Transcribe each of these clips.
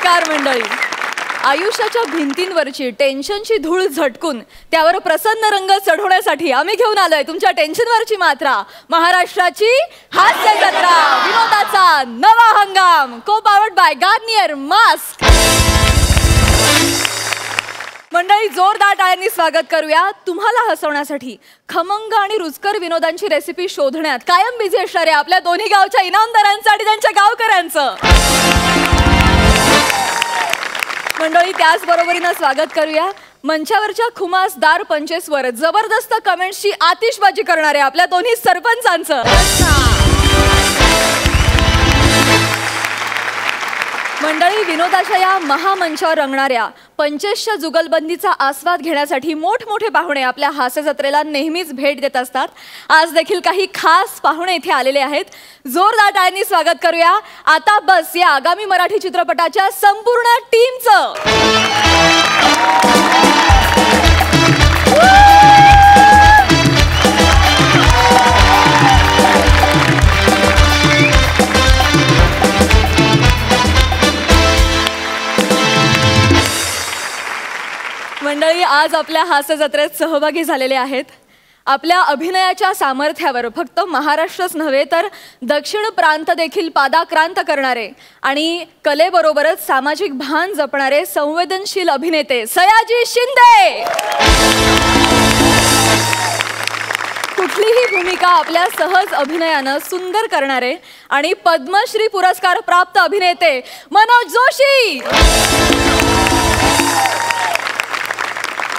नमस्कार मंडळी. आयुष्याच्या भिंतींवरची टेन्शनची धूळ झटकून त्यावर प्रसन्न रंग चढवण्यासाठी आम्ही घेऊन आलोय तुमच्या टेन्शनवरची मात्रा. महाराष्ट्राची हास्य जत्रा, विनोदाचा नवा हंगाम, को पावर्ड बाय गार्नियर मास्क. मंडळी, जोरदार टाळ्यांनी स्वागत करूया तुम्हाला हसवण्यासाठी खमंग आणि रुचकर विनोदांची रेसिपी शोधण्यात कायम बिझी असणाऱ्या आपल्या दोन्ही गावच्या इनामदारांचं आणि त्यांच्या गावकऱ्यांचं. मंडळी, त्याच बरोबरीनं स्वागत करूया मंचावरच्या खुमासदार पंचेसवर जबरदस्त कमेंट्सची आतिषबाजी करणाऱ्या आपल्या दोन्ही सरपंचांचं. मंडळी, विनोदाच्या या महामंचावर रंगणाऱ्या पंचेसच्या जुगलबंदीचा आस्वाद घेण्यासाठी मोठमोठे पाहुणे आपल्या हास्य जत्रेला नेहमीच भेट देत असतात. आज देखील काही खास पाहुणे इथे आलेले आहेत. जोरदार टाळ्यांनी स्वागत करूया आता बस या आगामी मराठी चित्रपटाच्या संपूर्ण टीमचं. मंडळी, आज आपल्या हास्य जत्रेत सहभागी झालेले आहेत. आपल्या अभिनयाच्या सामर्थ्यावर फक्त महाराष्ट्रच नव्हे तर दक्षिण प्रांत देखील पादाक्रांत करणारे आणि कलेबरोबरच सामाजिक भान जपणारे संवेदनशील अभिनेते सयाजी शिंदे. कुठलीही भूमिका आपल्या सहज अभिनयानं सुंदर करणारे आणि पद्मश्री पुरस्कार प्राप्त अभिनेते मनोज जोशी.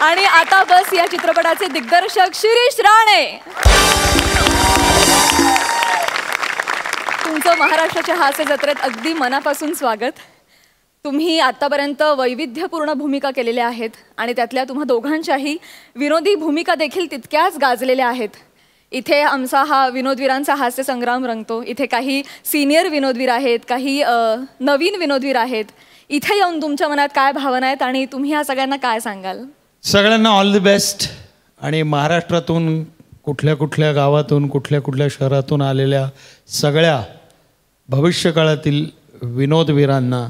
आणि आता बस या चित्रपटाचे दिग्दर्शक शिरीष राणे. तुमचं महाराष्ट्राच्या हास्य जत्रेत अगदी मनापासून स्वागत. तुम्ही आतापर्यंत वैविध्यपूर्ण भूमिका केलेल्या आहेत आणि त्यातल्या तुम्हा दोघांच्याही विनोदी भूमिका देखील तितक्याच गाजलेल्या आहेत. इथे आमचा हा विनोदवीरांचा हास्य संग्राम रंगतो. इथे काही सिनियर विनोदवीर आहेत, काही नवीन विनोदवीर आहेत. इथे येऊन तुमच्या मनात काय भावना आहेत आणि तुम्ही ह्या सगळ्यांना काय सांगाल? सगळ्यांना ऑल द बेस्ट. आणि महाराष्ट्रातून कुठल्या कुठल्या गावातून कुठल्या कुठल्या शहरातून आलेल्या सगळ्या भविष्यकाळातील विनोदवीरांना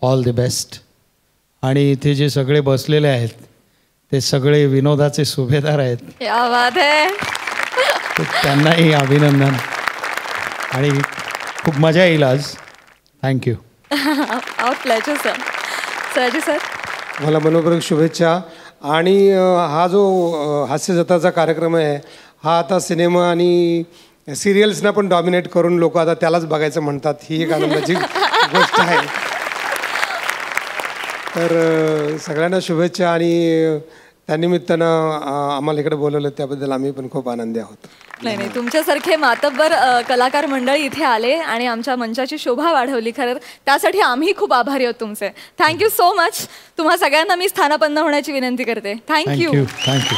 ऑल द बेस्ट. आणि इथे जे सगळे बसलेले आहेत ते सगळे विनोदाचे सुभेदार आहेत. क्या बात है. त्यांनाही अभिनंदन आणि खूप मजा येईल आज. थँक्यू. आवर प्लेजर सर. सयाजी सर, मला मनोपूर्वक शुभेच्छा. आणि हा जो हास्य जत्राचा कार्यक्रम आहे हा आता सिनेमा आणि सिरियल्सना पण डॉमिनेट करून लोक आता त्यालाच बघायचं म्हणतात. ही एक आनंदाची गोष्ट आहे. तर सगळ्यांना शुभेच्छा. आणि त्यानिमित्तानं आम्हाला इकडे बोलवलं त्याबद्दल आम्ही पण खूप आनंदी आहोत. नाही, तुमच्यासारखे मातब्बर कलाकार मंडळी इथे आले आणि आमच्या मंचाची शोभा वाढवली. खरं त्यासाठी आम्ही खूप आभारी आहोत तुमचे. Thank you so much. तुम्हा सगळ्यांना मी स्थानापन्न होण्याची विनंती करते. थँक्यू. थँक्यू.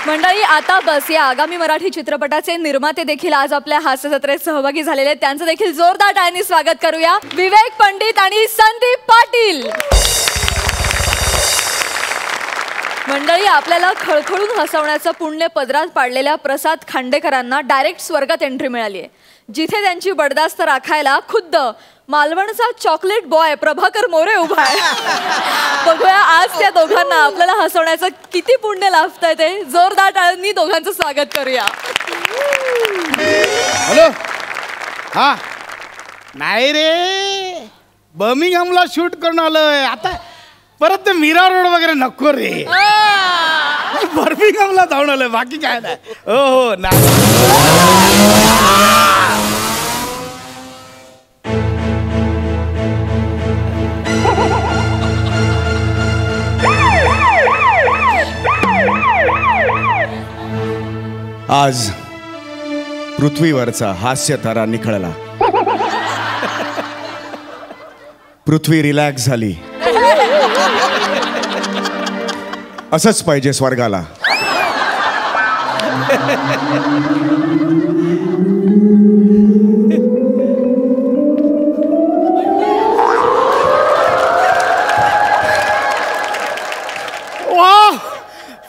मंडळी, आता बस या आगामी मराठी चित्रपटाचे निर्माते देखील आज आपल्या हास्य जत्रेत सहभागी झालेले आहेत. त्यांचं देखील जोरदार टाळ्यांनी स्वागत करूया. विवेक पंडित आणि संदीप पाटील. मंडळी, आपल्याला खळखळून हसवण्याचं पुण्य पदरात पाडलेल्या प्रसाद खांडेकरांना डायरेक्ट स्वर्गात एंट्री मिळाली आहे, जिथे त्यांची बडदास्त राखायला खुद्द मालवणचा चॉकलेट बॉय प्रभाकर मोरे उभा आहे. बघूया आज त्या दोघांना आपल्याला हसवण्याचं किती पुण्य लाभतंय ते. जोरदार टाळ्यांनी दोघांचं स्वागत करूया. हॅलो. हा नाही रे, बर्मिंगहॅमला शूट करून आलोय. आता परत ते मीरा रोड वगैरे नको रे. बर्मिंगहॅमला जाऊन आलोय, बाकी काय नाही. हो नाही. आज पृथ्वीवरचा हास्य तारा निखळला. पृथ्वी रिलॅक्स झाली. असंच पाहिजे स्वर्गाला.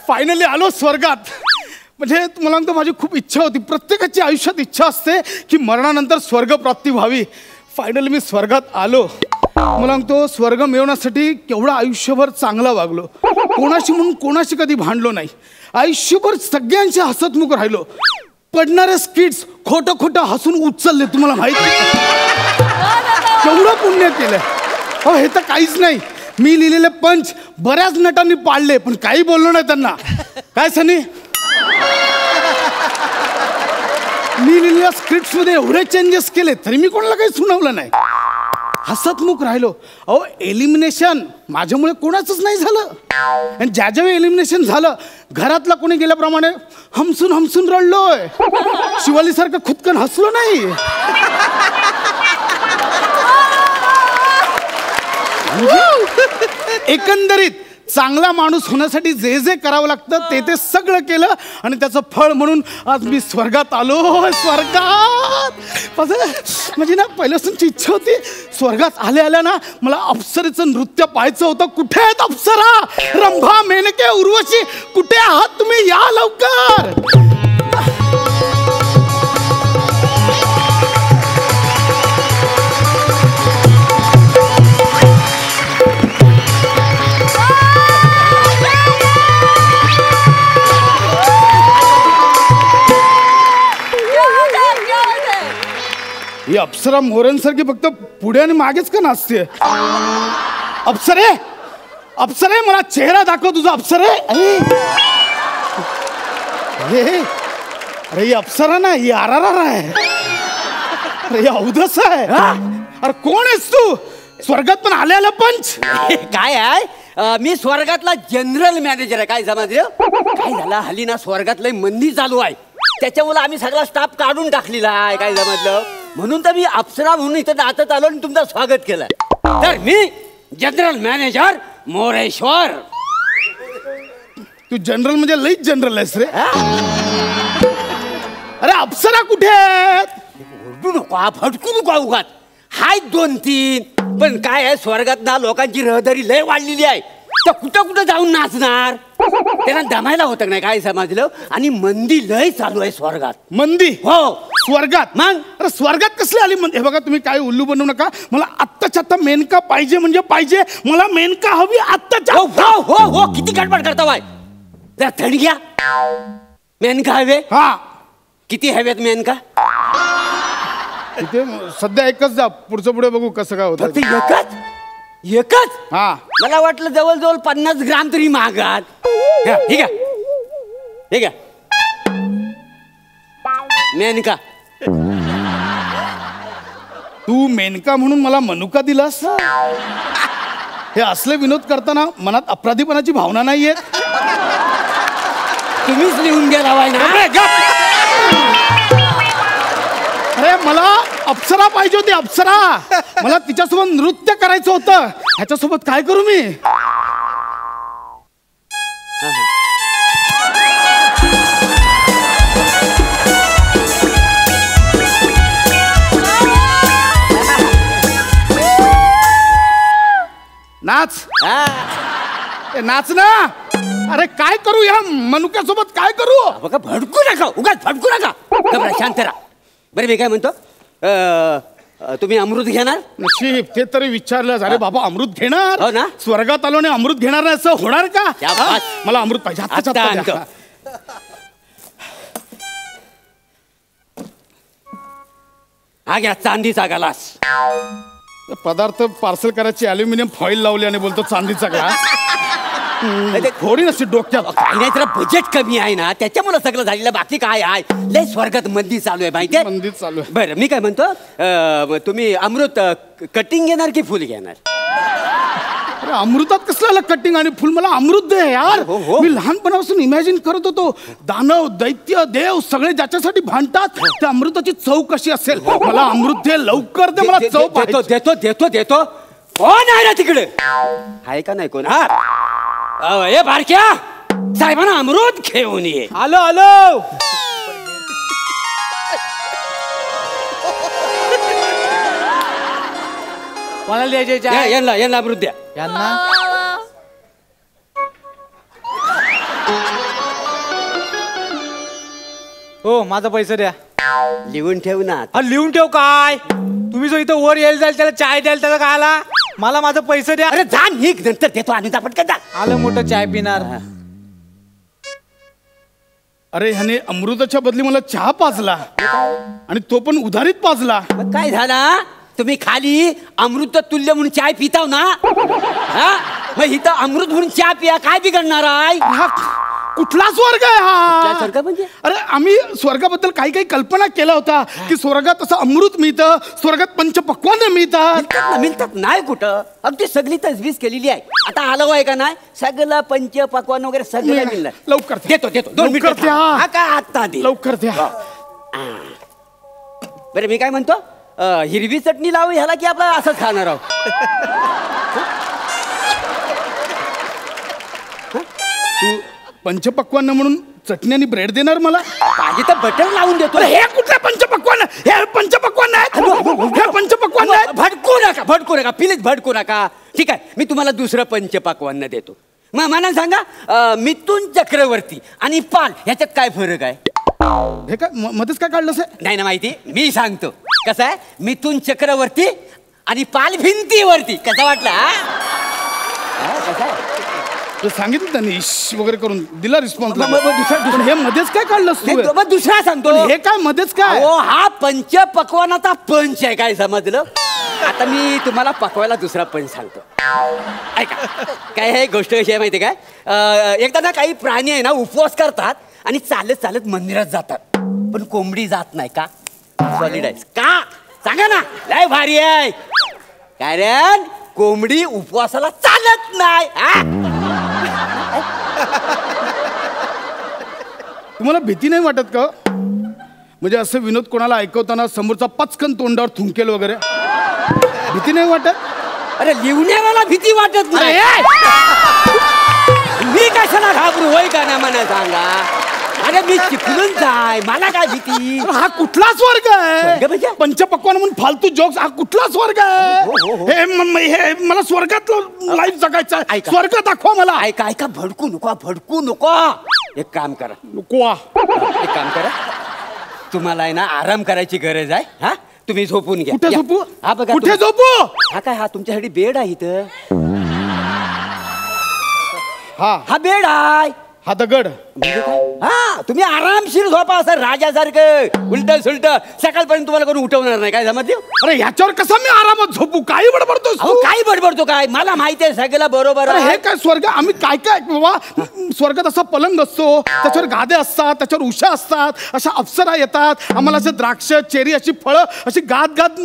फायनली आलो स्वर्गात. म्हणजे तुम्हाला सांगतो माझी खूप इच्छा होती. प्रत्येकाची आयुष्यात इच्छा असते की मरणानंतर स्वर्गप्राप्ती व्हावी. फायनली मी स्वर्गात आलो. मला सांगतो स्वर्ग मिळवण्यासाठी केवढं आयुष्यभर चांगला वागलो. कोणाशी म्हणून कोणाशी कधी भांडलो नाही. आयुष्यभर सगळ्यांशी हसतमुख राहिलो. पडणारे स्किट्स खोटं खोटं हसून उचलले. तुम्हाला माहिती केवढं पुण्य केलंय. हो हे तर काहीच नाही. मी लिहिलेले पंच बऱ्याच नटांनी पाळले पण काही बोललो नाही त्यांना. काय सनी मी लिहिलेल्या स्क्रिप्ट मध्ये एवढे चेंजेस केले तरी मी कोणाला काही सुनावलं नाही. हसतमुख राहिलो. अहो एलिमिनेशन माझ्यामुळे कोणाचंच नाही झालं. आणि ज्या ज्यावेळी एलिमिनेशन झालं घरातला कोणी गेल्याप्रमाणे हमसून हमसून रडलोय. शिवालीसारखं खुदकन हसलो नाही. एकंदरीत चांगला माणूस होण्यासाठी जे जे करावं लागतं ते सगळं केलं आणि त्याचं फळ म्हणून आज मी स्वर्गात आलो. स्वर्गात म्हणजे ना पहिल्यापासूनची इच्छा होती. स्वर्गात आल्या ना मला अप्सरेचं नृत्य पाहायचं होतं. कुठे आहेत अप्सरा? रंभा, मेनके, उर्वशी कुठे आहात तुम्ही? या लवकर. ही अप्सरा मोऱ्यांसारखी फक्त पुढे आणि मागेच का नाचते? अप्सरे अप्सरे मला चेहरा दाखव तुझा. अप्सरे अरे ही अप्सरा ना ही आरार आहे. अरे ही अवधस आहे. अरे कोण आहेस तू? स्वर्गात पण आल्या पंच काय आहे? मी स्वर्गातला जनरल मॅनेजर आहे. काय समजलं? काय झालं हल्ली ना स्वर्गात लय मंदी चालू आहे. त्याच्यामुळे आम्ही सगळा स्टाफ काढून टाकलेला आहे. काय समजलं? म्हणून तर मी अप्सरा म्हणून इथं नाचत आलो आणि तुमचं स्वागत केलं. तर मी जनरल मॅनेजर मोरेश्वर. तू जनरल म्हणजे लईच जनरल आहेस रे. अरे अप्सरा कुठे आहेत? ओरडू नको, फटकू नको उगाच. हाय 2-3 पण काय आहे स्वर्गात ना लोकांची रहदारी लय वाढलेली आहे. तर कुठं कुठं जाऊन नाचणार? त्यांना दमायला होतं नाही. काय समजलं? आणि मंदी लय चालू आहे स्वर्गात. मंदी? हो स्वर्गात. मग अरे स्वर्गात कसली आली मंदी? हे बघा तुम्ही काय उल्लू बनवू नका. मला आत्ताच्या आत्ता मेनका पाहिजे म्हणजे पाहिजे. मला मेनका हवी आत्ताच्या. हो हो हो हो किती गडबड करता बाय. जरा थंड घ्या. मेनका हवे? हा. किती हवेत मेनका? इथे सध्या एकच जा. पुढचं पुढे बघू कसं काय होतं. फक्त एकच? एकच? हा. मला वाटलं जवळजवळ 50 ग्राम तरी मागात. ठीक आहे ठीक आहे. मेनका. तू मेनका म्हणून मला मनुका दिलास? हे असले विनोद करताना मनात अपराधीपणाची भावना नाही येत? तुम्हीच लिहून गेला वाय ना. अरे मला अप्सरा पाहिजे होती. अप्सरा. मला तिच्यासोबत नृत्य करायचं होतं. ह्याच्यासोबत काय करू मी? नाच. नाच ना. अरे काय करू या मनुक्यासोबत? काय करू? बघा भडकू नका उगाच भडकू नका. घबरा शांत राहा. बरं मी काय म्हणतो तुम्ही अमृत घेणार? नशीब ते तरी विचारलं. अरे बाबा अमृत घेणार? हो ना. स्वर्गात आलो आणि अमृत घेणार नाही असं होणार का? मला अमृत पाहिजे. आता आणतो. हा घ्या चांदीचा ग्लास. पदार्थ पार्सल करायची अल्युमिनियम फॉईल लावली आणि बोलतो चांदीचा ग्लास. थोडी नसते डोक्यात. नाही तर बजेट कमी आहे ना त्याच्यामुळे सगळं झालेलं. बाकी काय आहे? लय स्वर्गात मंदी चालू आहे माहिती आहे. मंदी चालू आहे. बरं मी काय म्हणतो तुम्ही अमृत कटिंग घेणार की फुल घेणार? अरे अमृतात कसलं आलं कटिंग आणि फुल? मला अमृत दे यार. हो, हो. मी लहानपणापासून इमॅजिन करत होतो दानव दैत्य देव सगळे ज्याच्यासाठी भांडतात त्या अमृताची चव कशी असेल. मला अमृत दे लवकर दे. मला चव देतो देतो देतो देतो. कोण आहे ना तिकडे? आहे का नाही कोण? हा ए बारक्या साहेबांना अमृत घेऊन ये. आलो आलो. कोणाला द्यायचे? यांना अमृत द्या. यांना हो माझा पैसे द्या. लिहून ठेव ना. लिहून ठेव काय? तुम्ही जो इथं वर यायला जाईल त्याला चाय द्याल त्याला काय आला? मला माझं पैसे द्या. अरे जा निघ, नंतर देतो आणि पटकन जा. आलं मोठं चाय पिणार. अरे ह्याने अमृताच्या बदली मला चहा पाजला आणि तो पण उधारीत पाजला. मग काय झाला? तुम्ही खाली अमृत तुल्य म्हणून चाय पिताव ना, हा? मग इथं अमृत म्हणून चहा पिया, काय बिघडणार आहे? हा कुठला स्वर्ग आहे कुठला हा? स्वर्ग म्हणजे? अरे आम्ही स्वर्गाबद्दल काही काही कल्पना केला होता की स्वर्गात असं अमृत मिळतं, स्वर्गात पंचपक्वान्न मिळतात. मिळतात ना, मिळतात. नाही कुठं, अगदी सगळी तजवीज केलेली आहे. आता आलं आहे का नाही, सगळं पंच पक्वान वगैरे सगळं मिळणार. लवकर द्या. देतो देतो, 2 लवकर मिनिटं द्या. थांब. हा काय आत्ता दे. लवकर द्या. बरं मी काय म्हणतो, हिरवी चटणी लावू ह्याला की आपला असंच खाणार आहोत? तू पंचपक्वान्न म्हणून चटणी आणि ब्रेड देणार मला? पाहिजे तर बटर लावून देतो. अरे हे कुठलं पंचपक्वान्न? हे पंचपक्वान्न आहेत. हे पंचपक्वान्न आहेत. भडकू नका, भडकू नका, प्लीज भडकू नका. ठीक आहे, मी तुम्हाला दुसरं पंचपक्वान्न देतो. मग मला सांगा, मिथुन चक्रवर्ती आणि पाल ह्याच्यात काय फरक आहे? हे काय मध्येच काय काढलं सर? नाही ना माहिती, मी सांगतो. कसं आहे, मिथुन चक्रवर्ती आणि पाल भिंतीवरती. कसं वाटलं? कसं आहे? सांगितलं त्यांनी इश वगैरे करून दिला रिस्पॉन्स. दुसरा हे मध्येच काय काढलं? मग दुसरा सांगतो. हे काय मध्येच काय? हो, हा पंच पक्वानाचा पंच आहे. काय समजलं? आता मी तुम्हाला पकवायला दुसरा पंच सांगतो. ऐका, काय हे गोष्ट कशी आहे माहिती काय? एकदा ना काही प्राणी आहे ना उपवास करतात आणि चालत चालत मंदिरात जातात, पण कोंबडी जात नाही. का? सॉलिड आहे का? सांगा ना. लय भारी आहे. कारण कोंबडी उपवासाला चालत नाही. तुम्हाला भीती नाही वाटत का? म्हणजे असं विनोद कोणाला ऐकवताना समोरचा पचकन तोंडावर थुंकेल वगैरे, भीती नाही वाटत? अरे लिवण्याला भीती वाटत नाही. मी कशाला घाबरू? होय का ना मला सांगा. अरे मी चिपळून जाय, मला काय भीती? हा कुठला स्वर्ग आहे? म्हणजे? पंचपक्वान म्हणून फालतू जोक्स. हा कुठला स्वर्ग आहे? हे मला स्वर्गातलं लाईफ जगायचं आहे. स्वर्ग दाखवा मला. ऐका ऐका, भडकू नको, भडकू नको. एक काम करा. नको. एक काम करा, तुम्हाला आहे ना आराम करायची गरज आहे. हा, तुम्ही झोपून घ्या. कुठे झोपू? हा बघा, कुठे झोपू? हा काय, हा तुमच्यासाठी बेड आहे इथं. हा बेड आहे. हा दगड. हा, तुम्ही आरामशीर झोपा असं राजासारखं, उलट सुलट. सकाळपर्यंत तुम्हाला कोणी उठवणार नाही. काय समजलं? अरे ह्याच्यावर कसा मी आरामात झोपू? काही बडबडतोस तू? काय बडबडतो काय? मला माहिती आहे सगळं बरोबर अरे आहे. हे काय स्वर्ग? आम्ही काय काय बाबा, स्वर्गात असा पलंग असतो, त्याच्यावर गादे असतात, त्याच्यावर उषा असतात, अशा अप्सरा येतात, आम्हाला असे द्राक्ष चेरी अशी फळं अशी गाद गाद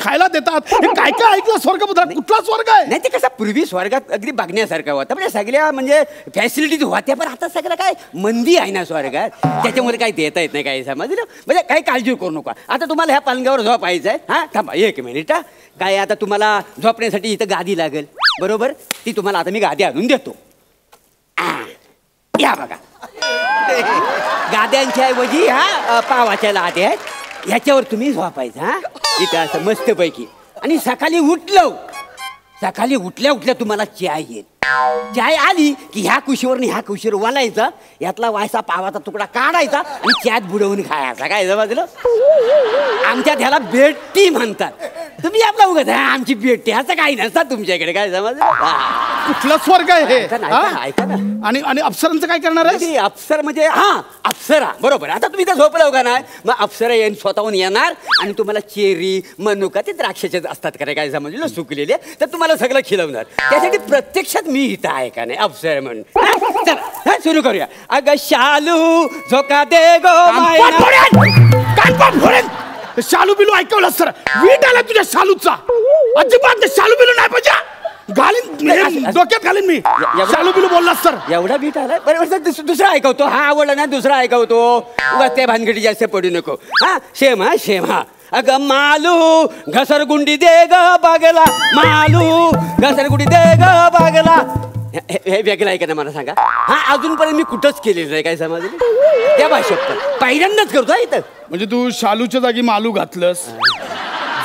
खायला देतात. हे काय काय ऐकलं स्वर्गाबद्दल? कुठला स्वर्ग आहे? नाही, ते कसं पूर्वी स्वर्गात अगदी बघण्यासारखं होतं. म्हणजे सगळ्या म्हणजे फॅसिलिटीज होत्या, पण आता सगळं काय मंदी आहे ना स्वर्गात, त्याच्यामुळे काही देता येत नाही. काही समजलं? म्हणजे काही काळजी करू नका. आता तुम्हाला ह्या पलंगावर झोपायचं आहे. हा थांबा 1 मिनिट. काय आता तुम्हाला झोपण्यासाठी इथं गादी लागेल, बरोबर? ती तुम्हाला आता मी गादी आणून देतो. या बघा, गाद्यांच्या ऐवजी ह्या पावाच्या लाद्या आहेत. ह्याच्यावर तुम्ही झोपायचं. हा इथं असं मस्तपैकी. आणि सकाळी उठल्या उठल्या तुम्हाला चाय येईल. चाय आली की ह्या कुशीवर ह्या कुशीवर वालायचा, यातला वायसा पावाचा तुकडा काढायचा आणि चायत बुडवून खायचा. काय समजलं? आमच्यात ह्याला बेटी म्हणतात. तुम्ही आपला उगाच आमची बेटी ह्याचं काही नसतात तुमच्याकडे. काय समजलं? कुठला स्वर्ग आहे हे? ऐका ना. आणि अप्सरांचं काय करणार आहे? अप्सर म्हणजे अप्सरा, बरोबर. आता तुम्ही तर झोपला का नाही, मग अप्सरा येऊन स्वतःहून येणार आणि तुम्हाला चेरी मनुका ते द्राक्षाचे असतात का? काय समजलं? सुकलेले, तर तुम्हाला सगळं खिलवणार. त्यासाठी प्रत्यक्षात मी इथं आहे का नाही अप्सर म्हणून. चला सुरू करूया. अगं शालू झोका दे गो शालू बिलू ऐकवलं सर? वीट आला तुझ्या शालूचा. अजिबात शालू बिलू नाही पाहिजे. घालीन डोक्यात घालीन मी. शालू बिलू बोलला सर. एवढा बीट आला. बरोबर. दुसरा ऐकवतो. हा आवडला ना, दुसरा ऐकवतो. उगाच त्या भानगडी जास्त पडू नको. शेम. अगं मालू घसरगुंडी दे ग बागला, मालू घसरगुंडी दे ग बागला. हे वेगळं आहे का ना? मला सांगा. अजूनपर्यंत मी कुठंच केलेलं नाही. काय समजलं? त्या भाषेत पहिल्यांदाच करतो इथं. म्हणजे तू शालूच्या जागी मालू घातलंस,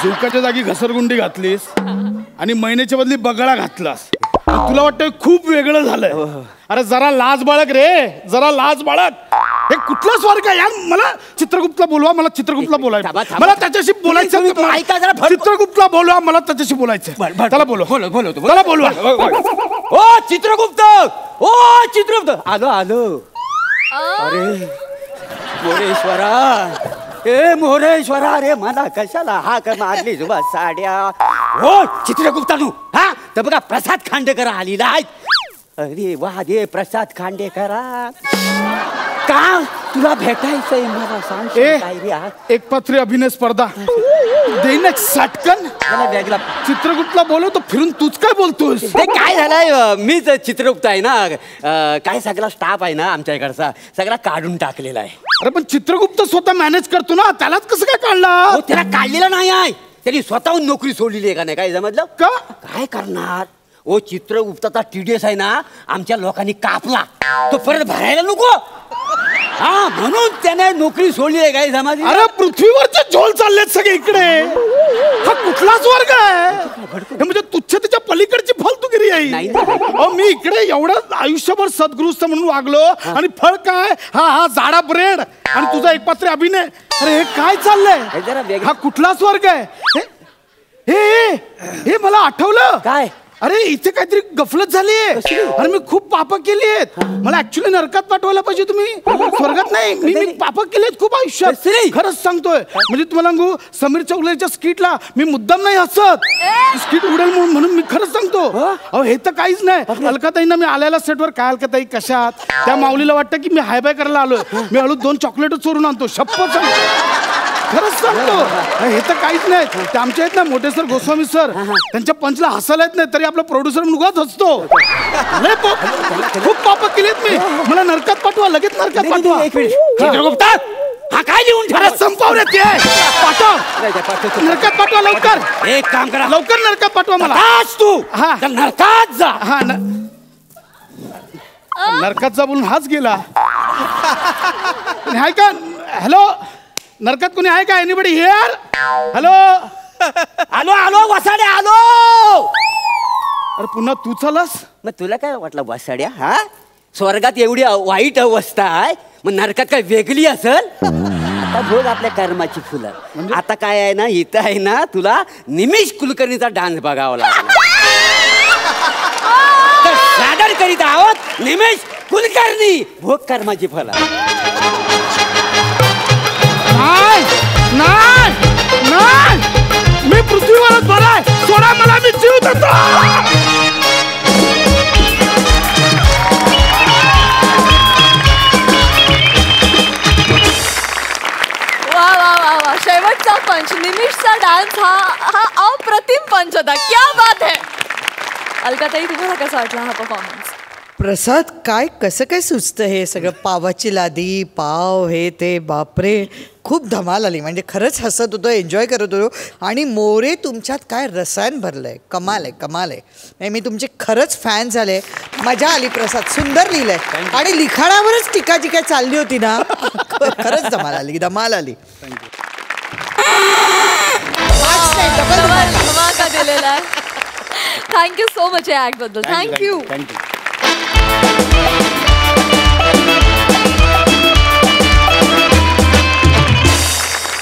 झुकाच्या जागी घसरगुंडी घातलीस आणि महिन्याच्या बदली बगळा घातलास. तुला वाटतं खूप वेगळं झालंय? अरे जरा लाज बाळग रे, जरा लाज बाळग. हे कुठला स्वर्ग आहे यार? मला चित्रगुप्तला बोलवा, मला चित्रगुप्तला बोलायचं, मला त्याच्याशी बोलायचं. ऐका जरा, चित्रगुप्तला बोलवा, मला त्याच्याशी बोलायचं. त्याला बोलवा, त्याला बोलवा. ओ चित्रगुप्त, ओ चित्रगुप्त, आलो आलो. अरे मोरेश्वरा, ए मोरेश्वरा, अरे मला कशाला हाक मारली जुबा साड्या. हो चित्रगुप्ता तू, हा तर बघा प्रसाद खांडेकर आलेला आहे. अरे वा दे प्रसाद खांडेकरा, का तुला भेटायचंय मला सांग. एक पात्री अभिनय स्पर्धा देईन सटकन. वेगळा चित्रगुप्तला बोलवतो फिरून, तूच काय बोलतोस? ते काय झालंय, मीच चित्रगुप्त आहे ना. काय सगळा स्टाफ आहे ना आमच्या इकडचा, सगळा काढून टाकलेला आहे. अरे पण चित्रगुप्त स्वतः मॅनेज करतो ना, त्यालाच कसं काय काढला? त्याला काढलेला नाही आहे, त्यांनी स्वतःहून नोकरी सोडलेली आहे. का नाही काय समजलं का? काय करणार? ओ चित्रगुप्ताचा TDS आहे ना, आमच्या लोकांनी कापला, तो परत भरायला नको. हा म्हणून त्याने नोकरी सोडली आहे. काय समज? अरे पृथ्वीवरचे झोल चाललेत सगळे इकडे. हा कुठलाच वर्ग आहे? म्हणजे तुच्छतेच्या पलीकडची फालतूगिरी आहे. मी इकडे एवढं आयुष्यभर सद्गृहस्थ म्हणून वागलो, आणि फळ काय? हा जाडा ब्रेड आणि तुझा एकपात्री अभिनय. अरे हे काय चाललंय? हा कुठलाच वर्ग आहे? हे मला आठवलं. काय? अरे इथे काहीतरी गफलत झाली आहे. अरे मी खूप पाप केली आहेत. मला ऍक्च्युली नरकात पाठवायला पाहिजे तुम्ही, स्वर्गात नाही. मी पाप केली आहेत खूप आयुष्यात, खरंच सांगतोय. म्हणजे तुम्हाला सांगू, समीर चौगलेच्या स्किटला मी मुद्दाम नाही हसत, स्किट उडेल म्हणून मी खरंच सांगतो. अहो हे तर काहीच नाही. अलकाताईंना मी आल्याला सेटवर, काय अलकाताई कशात, त्या माऊलीला वाटतं की मी हाय बाय करायला आलोय. मी हळू 2 चॉकलेट चोरून आणतो, शपथ सांगतो, खरंच सांगतो. हे तर काहीच नाही. ते आमचे आहेत ना मोठे सर, गोस्वामी सर, त्यांच्या पंचला हसायला येत नाही, तरी आपला प्रोड्युसर मुगाच हसतो. खूप पाप केलेत मी, मला नरकात पाठवा, लगेच नरकात पाठवा. चित्रगुप्ता, हा काय लिहून ठेवा? संपवण्यात पाठव, नरकात पाठवा लवकर. एक काम करा, लवकर नरकात पाठवा मला. तू नरकात जा. हा नरकात जा बोलून हाच गेला. हाय का? हॅलो, नरकात कोणी आहे का? Anybody here? हॅलो. आलो आलो वसाडे आलो. अरे पुन्हा तू चालस? मग तुला काय वाटलं वसाड्या? हा स्वर्गात एवढी वाईट अवस्था आहे, मग नरकात काय वेगळी असेल? आता बघ आपल्या कर्माची फुलं. आता काय आहे ना, इथं आहे ना, तुला निमिष कुलकर्णीचा डान्स बघावा लागला. तर सादर करीत आहोत निमिष कुलकर्णी, भोग कर्माची फलं. नाही, मी पृथ्वीवरच बराय, सोडा मला, मी जीव देतो. वा वा वा वा, शेवटचा पंच, निमिषचा डान्स हा अप्रतिम पंच होता. क्या बात है. अलकाताई, तुम्हाला कसा वाटला हा परफॉर्मन्स? प्रसाद, काय कसं काय सुचतं हे सगळं? पावाची लादी, पाव, हे ते, बापरे, खूप धमाल आली. म्हणजे खरंच हसत होतो, एन्जॉय करत होतो. आणि मोरे, तुमच्यात काय रसायन भरलंय, कमाल आहे, कमाल आहे. मी तुमचे खरंच फॅन झाले, मजा आली. प्रसाद, सुंदर लिहिलंय. आणि लिखाणावरच टीका जी काय चालली होती ना, खरंच धमाल आली, धमाल आली. धमाका दिलेला आहे. थँक्यू सो मच या ऍक्ट बद्दल. थँक्यू.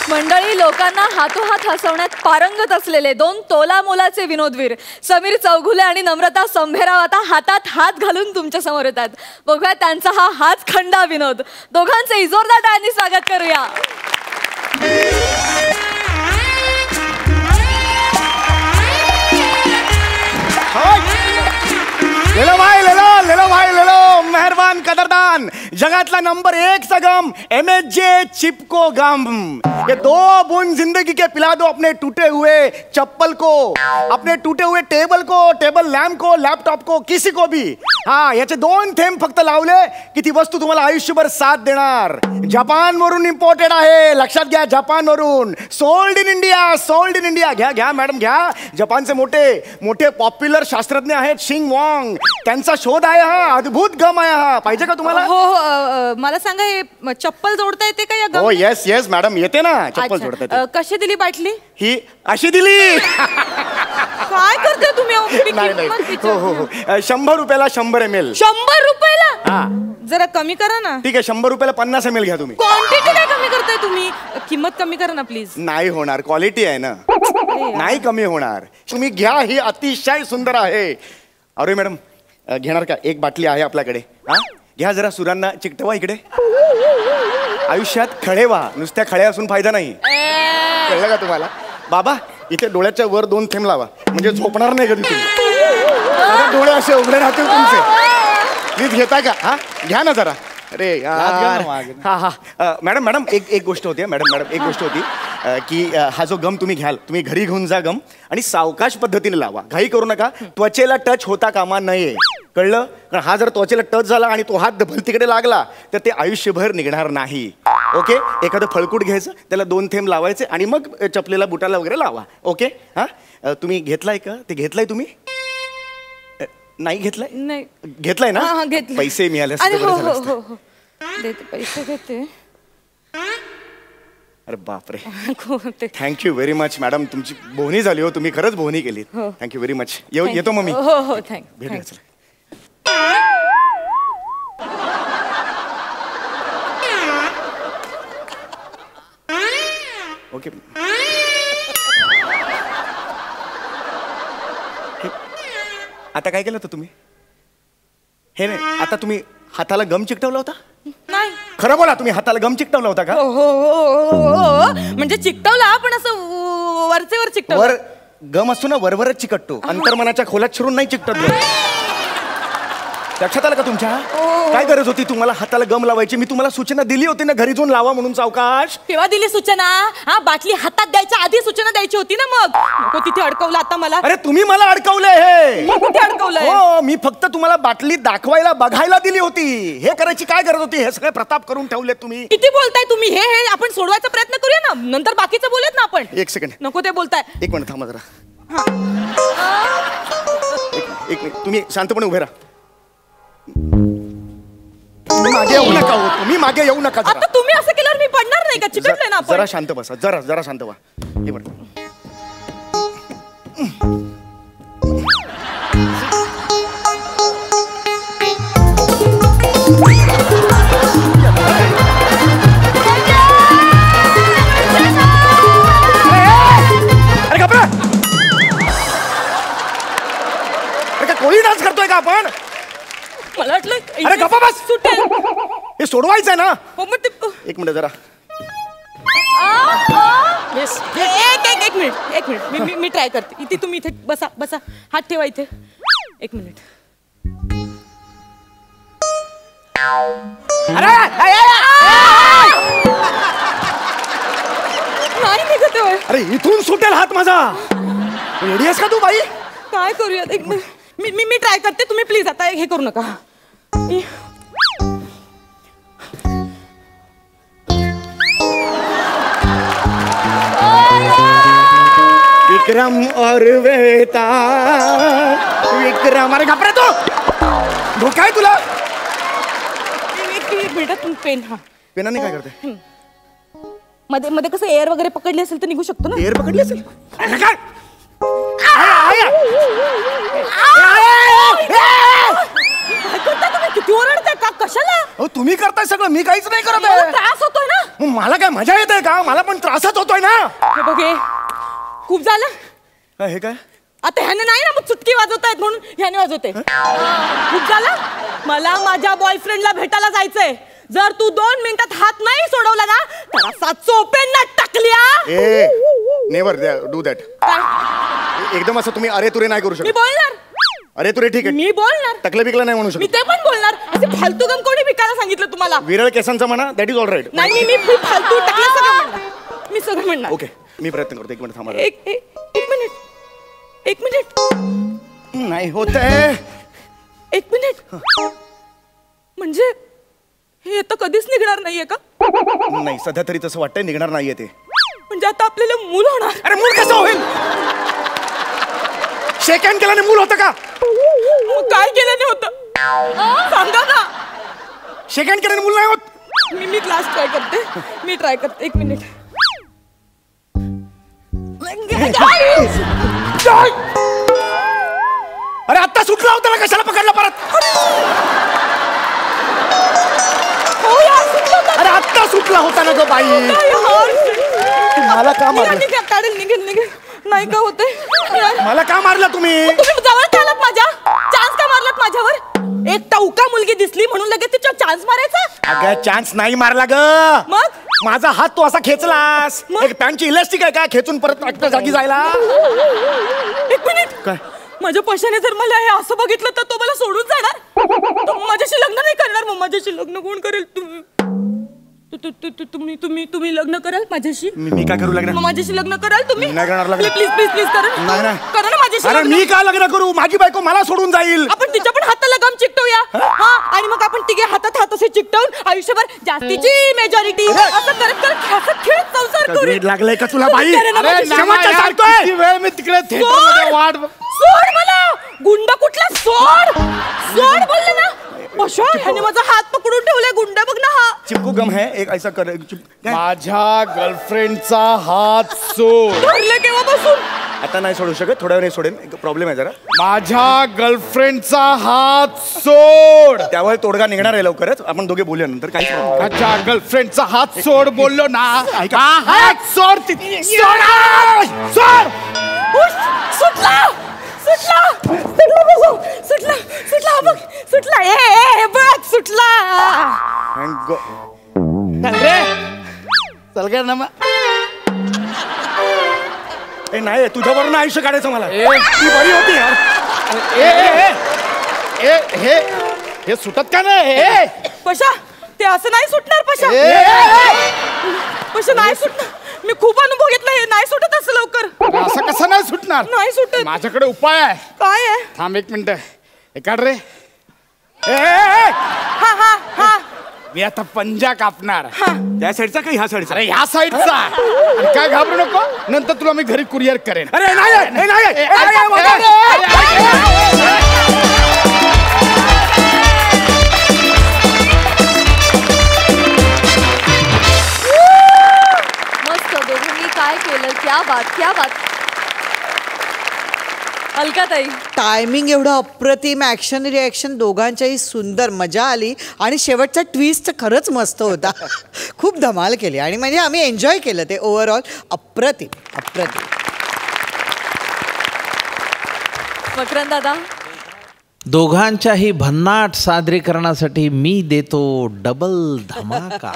मंडळी, लोकांना हातोहात हसवण्यात पारंगत असलेले 2 तोला मोलाचे विनोदवीर समीर चौघुले आणि नम्रता संभेराव आता हातात हात घालून तुमच्या समोर येतात. बघूया त्यांचा हा हातखंडा विनोद. दोघांचे जोरदार टाळ्यांनी स्वागत करूया. लेलो भाई, लेलो मेहरबान कदरदान, जगातला नंबर 1 सगम MSJ चिपको गम. ये 2 बूंद जिंदगी के पिला दो अपने टूटे हुए चप्पल को, अपने टूटे हुए टेबल को, टेबल लॅम्प को, लॅपटॉप को, किसी को भी. हा याचे 2 थेंब फक्त लावले की ती वस्तू तुम्हाला आयुष्यभर साथ देणार. जपान वरून इम्पोर्टेड आहे, लक्षात घ्या, जपान वरून. Sold in India, sold in India. घ्या घ्या मॅडम घ्या. जपानचे मोठे मोठे पॉप्युलर शास्त्रज्ञ आहेत शिंग वॉंग, त्यांचा शोध आहे हा. अद्भुत गम आहे हा. पाहिजे का तुम्हाला? हो, मला सांगा, हे चप्पल जोडता येते का या गम? हो, येस येस मॅडम, येते ना चप्पल जोडता येते. कशी दिली बाटली? ही अशी दिली. काय करते तुम्ही? नाही, हो 100 रुपयाला 100 ml. 100 रुपयाला? हा जरा कमी करा ना. ठीक आहे, 100 रुपयाला 50 ml घ्या तुम्ही. क्वांटिटी काय कमी करताय तुम्ही? किंमत कमी करा ना प्लीज. नाही होणार, क्वालिटी आहे ना, नाही कमी होणार. तुम्ही घ्या, ही अतिशय सुंदर आहे. अरे मॅडम घेणार का? एक बाटली आहे आपल्याकडे. हा घ्या, जरा सुरांना चिकटवा इकडे. आयुष्यात खळे व्हा, नुसत्या खळे असून फायदा नाही. कळलं का तुम्हाला? बाबा इथे डोळ्याच्या वर 2 थेंब लावा, म्हणजे झोपणार नाही कधी तुम्ही. डोळे असे उघडे राहतील तुमचे. प्लीज घेताय का? हा घ्या ना जरा. अरे यार. हा हा मॅडम मॅडम एक गोष्ट होती मॅडम एक गोष्ट होती की हा जो गम तुम्ही घ्याल, तुम्ही घरी घेऊन जा गम, आणि सावकाश पद्धतीने लावा, घाई करू नका. त्वचेला टच होता कामा नये, कळलं? कारण हा जर त्वचेला टच झाला आणि तो हात भलतीकडे लागला तर ते आयुष्यभर निघणार नाही. ओके, एखादं फळकूट घ्यायचं, त्याला 2 थेंब लावायचे आणि मग चपलेला बुटाला वगैरे लावा. ओके. हा तुम्ही घेतलाय का? ते घेतलाय तुम्ही? नाही घेतलाय? नाही घेतलाय ना? घेतलं. पैसे मिळाले अरे हो हो हो हो देते, पैसे देते. अरे बापरे, थँक्यू व्हेरी मच मॅडम, तुमची बोहणी झाली हो, तुम्ही खरंच बोहणी केली. Thank you very much. येतो मग मी. हो हो भेटूया. ओके. आता काय केलं होतं तुम्ही? हे नाही, आता तुम्ही हाताला गम चिकटवला होता? नाही. खरं बोला, तुम्ही हाताला गम चिकटवला होता का? हो हो हो, म्हणजे चिकटवला, पण असं वरचे वर चिकटवलं. वर गम असतो ना, वरवरच चिकटतो, अंतर्मनाच्या खोलात शिरून नाही चिकटत. लक्षात आलं का तुमच्या? काय गरज होती तुम्हाला हाताला गम लावायची? मी तुम्हाला सूचना दिली होती ना, घरी जाऊन लावा म्हणून. सावकाश. केव्हा दिली सूचना? हा बाटली हातात द्यायच्या आधी सूचना द्यायची होती ना. मग नको तिथे अडकवलं आता मला. अरे तुम्ही मला अडकवलंय. हे कुठे अडकवलंय? हो, मी फक्त तुम्हाला बाटली दाखवायला बघायला दिली होती. हे करायची काय गरज होती? हे सगळे प्रताप करून ठेवले तुम्ही. किती बोलताय तुम्ही? हे हे आपण सोडवायचा प्रयत्न करूया ना, नंतर बाकीचं बोलूयात ना आपण. 1 सेकंड. नको ते बोलताय. 1 मिनिट थांबा जरा. एक मिनिट, तुम्ही शांतपणे उभे राहा. मागे येऊ नका हो, तुम्ही मागे येऊ नका. आता तुम्ही असं केल्यावर मी पडणार नाही का? चिकटले ना आपण. जरा शांत बसा, जरा शांत व्हा. हे बघ, अरे घाबरा. अरे का कोळी डान्स करतोय का आपण? मला वाटलं. अरे गप्पा बस. सुटेल. हे सोडवायचंय ना. हो मग ते. 1 मिनिट जरा. एक मिनिट मी ट्राय करते. इथे तुम्ही इथे बसा, हात ठेवा इथे. 1 मिनिट. नाही निघत आहे. अरे इथून सुटेल हात माझा. रेडी आहेस का तू बाई? काय करूयात? एक मिनिट. मी ट्राय करते, तुम्ही प्लीज आता हे करू नका. विक्रम और वेता विक्रम. अरे घाबरे तो. धोका आहे तुला. एक मिनिट, तुम्ही पेन. हा पेनाने काय करते? मध्ये मध्ये कसं एअर वगैरे पकडली असेल तर निघू शकतो ना. एअर पकडली असेल? किती ओरडताय का? कशाला? तुम्ही करताय सगळं, मी काहीच नाही करत. त्रास होतोय ना. मग मला काय मजा येते का? मला पण त्रासच होतोय ना. बघे खूप झालं. हे काय? आता ह्याने नाही ना, मग चुटकी वाजवतायत म्हणून ह्याने वाजवते. खूप झालं. मला माझ्या बॉयफ्रेंडला भेटायला जायचंय. जर तू 2 मिनिटात हात नाही सोडवला ना तर असा चोपेन ना टाकल्या. Never do that. एकदम असं तुम्ही अरे तुरे नाही करू मी शकत. बोलणार. अरे तुरे ठीक आहे. मी बोलणार. टकलं बिकलं नाही म्हणू मी शकत. ते पण बोलणार. असे फालतू गम कोणी विकायला सांगितलं तुम्हाला? विरळ केसांचा म्हणा, दॅट इज ऑल राईट. नाही मी फालतू टाकलं सगळं म्हणणार. मी सगळं म्हणणार. ओके, मी प्रयत्न करतो. 1 मिनिट थांबा. एक मिनिट. नाही होत आहे. 1 मिनिट. म्हणजे हे आता कधीच निघणार नाहीये का? नाही, सध्या तरी तसं वाटतंय निघणार नाहीये ते. म्हणजे आता आपल्याला मूल होणार. अरे मूल कसं होईल? शेक हँड केल्याने मूल होतं का? मग काय केल्याने होतं सांगा ना. शेक हँड केल्याने मूल नाही होत. मी क्लास ट्राय करते. 1 मिनिट. अरे आत्ता सुटला होता ना, कशाला पकडला परत? मारला होता ना ग बाई. मला का मारलं? काढेल निघेल नाही का होते मला का मारला तुम्ही? तुम्ही जवळ आलात माझ्या. चान्स का मारलात माझ्यावर? एक टौका मुलगी दिसली म्हणून लगेच तिच्या चान्स मारायचा? अगं चान्स नाही मारला ग. मग माझा हात तू असा खेचलास. एक पॅन्टची इलास्टिक आहे का खेचून परत एकट्या जागी जायला? एक मिनिट. काय? माझ्या पैशाने जर मला हे असं बघितलं तर तो मला सोडून जाणार? तो माझ्याशी लग्न नाही करणार. मग माझ्याशी लग्न कोण करेल? तुम्ही लग्न कराल माझ्याशी? मी काय करू लग्न? मग माझ्याशी लग्न कराल तुम्ही? नाही करणार लग्न. प्लीज प्लीज प्लीज करा. नाही, नाही. करा ना माझ्याशी अरे लग्न. मी का लग्न करू? माझी बायको मला सोडून जाईल. आपण तिच्या पण हाताला गम चिकटवूया. हा आणि मग आपण तिघे हातात हात असे चिकटवून आयुष्यभर जास्तीची मेजॉरिटी असं करत करत हसत खेळत संसार करू. वेड लागलंय का तुला बाई? अरे, अरे शेवटचं सांगतोय. किती वेळ मी तिकडे थिएटरमध्ये वाट सोड मला. गुंड कुठला? सोड बोलले ना. पशा ह्याने माझा हात पकडून ठेवलाय. गुंड बघ ना हा. चिपकू गम है एक ऐसा कर. माझ्या गर्लफ्रेंडचा हात सोड. धरले केव्हापासून? आता नाही सोडू शकत. थोड्या वेळ सोडेन. एक प्रॉब्लेम आहे जरा. माझ्या गर्लफ्रेंडचा हात सोड. त्यावर तोडगा निघणार आहे लवकरच. आपण दोघे बोलूया नंतर. काही माझ्या गर्लफ्रेंडचा हात सोड बोललो ना. हात सोड. सोड. सुटला बघ. सुटला. ए बघ सुटला. चल गे ना. नाही तुझ्यावरून आयुष्य काढायचं मला. ती बरी होती यार. हे सुटत का नाही? पशा ते असं नाही सुटणार. पशा नाही सुटणार. मी खूप अनुभव घेतला. हे नाही सुटत असं लवकर. असं कसं नाही सुटणार? नाही सुटत. माझ्याकडे उपाय आहे. काय आहे? थांब एक मिनिट. हे काढ रे. हा मी आता पंजा कापणार. त्या साईडचा का ह्या साईडचा? अरे ह्या साईडचा. काय घाबरू नको. नंतर तुला मी घरी कुरिअर करेन. अरे नाही. मस्त दोघांनी काय केलं. क्या बात. अलकाताई टायमिंग एवढं अप्रतिम. ॲक्शन रिॲक्शन दोघांच्याही सुंदर. मजा आली आणि शेवटचा ट्विस्ट खरंच मस्त होता. खूप धमाल केली आणि म्हणजे आम्ही एन्जॉय केलं ते ओव्हरऑल. अप्रतिम. मकरंद दादा. दोघांच्याही भन्नाट सादरीकरणासाठी मी देतो डबल धमाका.